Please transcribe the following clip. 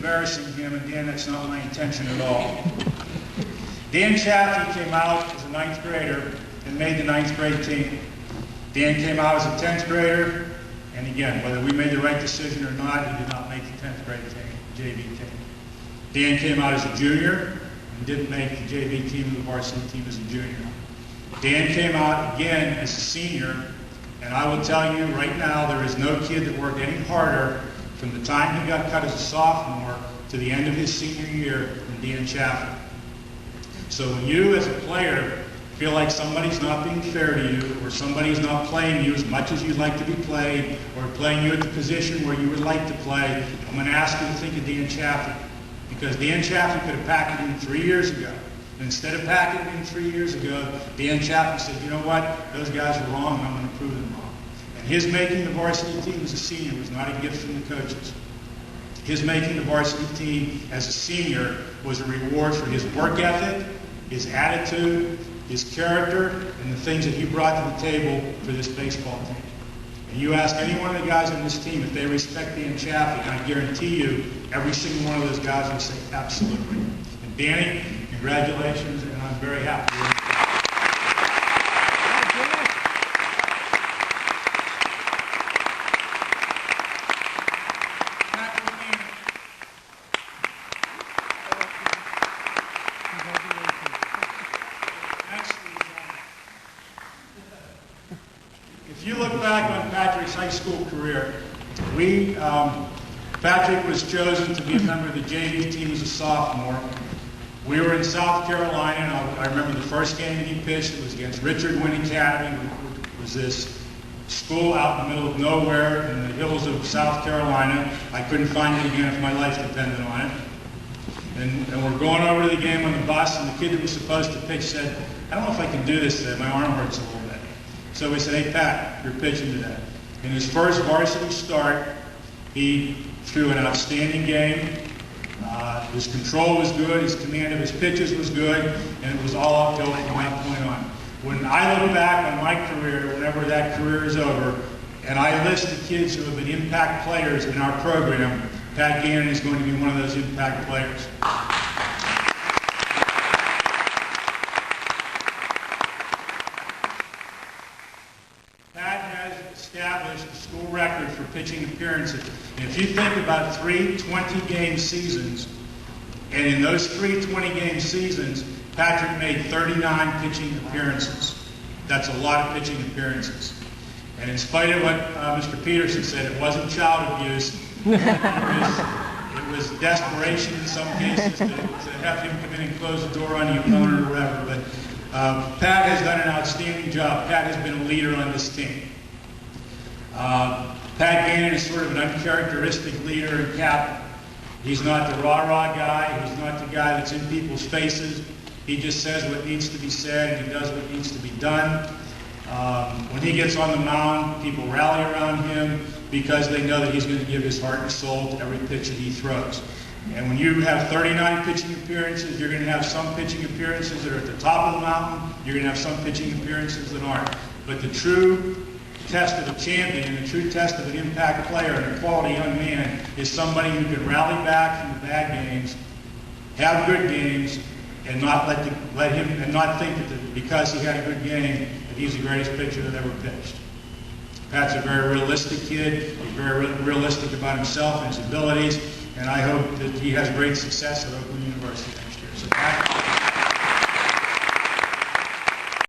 embarrassing him, and Dan, that's not my intention at all. Dan Chaffee came out as a 9th grader and made the 9th grade team. Dan came out as a 10th grader, and again, whether we made the right decision or not, he did not make the 10th grade team, JV team. Dan came out as a junior and didn't make the JV team or the varsity team as a junior. Dan came out again as a senior, and I will tell you right now, there is no kid that worked any harder from the time he got cut as a sophomore to the end of his senior year than Dan Chaffee. So when you as a player feel like somebody's not being fair to you, or somebody's not playing you as much as you'd like to be played, or playing you at the position where you would like to play, I'm going to ask you to think of Dan Chaffee. Because Dan Chaffee could have packed it in 3 years ago. And instead of packing it in 3 years ago, Dan Chaffee said, you know what, those guys are wrong and I'm going to prove them wrong. And his making the varsity team as a senior was not a gift from the coaches. His making the varsity team as a senior was a reward for his work ethic, his attitude, his character, and the things that he brought to the table for this baseball team. And you ask any one of the guys on this team if they respect Dan Chaffee, and I guarantee you, every single one of those guys will say absolutely. And Danny, congratulations, and I'm very happy with you. If you look back on Patrick's high school career, Patrick was chosen to be a member of the JV team as a sophomore. We were in South Carolina, and I remember the first game that he pitched. It was against Richard Wynn Academy, which was this school out in the middle of nowhere in the hills of South Carolina. I couldn't find it again if my life depended on it. And we're going over to the game on the bus, and the kid that was supposed to pitch said, I don't know if I can do this today. My arm hurts a little bit. So we said, hey, Pat, you're pitching today. In his first varsity start, he threw an outstanding game. His control was good, his command of his pitches was good, and it was all uphill from that point on. When I look back on my career, whenever that career is over, and I list the kids who have been impact players in our program, Pat Gannon is going to be one of those impact players. Established a school record for pitching appearances. And if you think about 3 20-game seasons, and in those 3 20-game seasons, Patrick made 39 pitching appearances. That's a lot of pitching appearances. And in spite of what Mr. Peterson said, it wasn't child abuse. It was desperation in some cases to have him come in and close the door on the opponent or whatever. But Pat has done an outstanding job. Pat has been a leader on this team. Pat Gannon is sort of an uncharacteristic leader and captain. He's not the rah-rah guy. He's not the guy that's in people's faces. He just says what needs to be said, and he does what needs to be done. When he gets on the mound, people rally around him because they know that he's going to give his heart and soul to every pitch that he throws. And when you have 39 pitching appearances, you're going to have some pitching appearances that are at the top of the mountain. You're going to have some pitching appearances that aren't. But the true test of a champion, the true test of an impact player and a quality young man is somebody who can rally back from the bad games, have good games, and not let him and not think that because he had a good game that he's the greatest pitcher that ever pitched. Pat's a very realistic kid. He's very realistic about himself and his abilities, and I hope that he has great success at Oakland University next year. So Pat,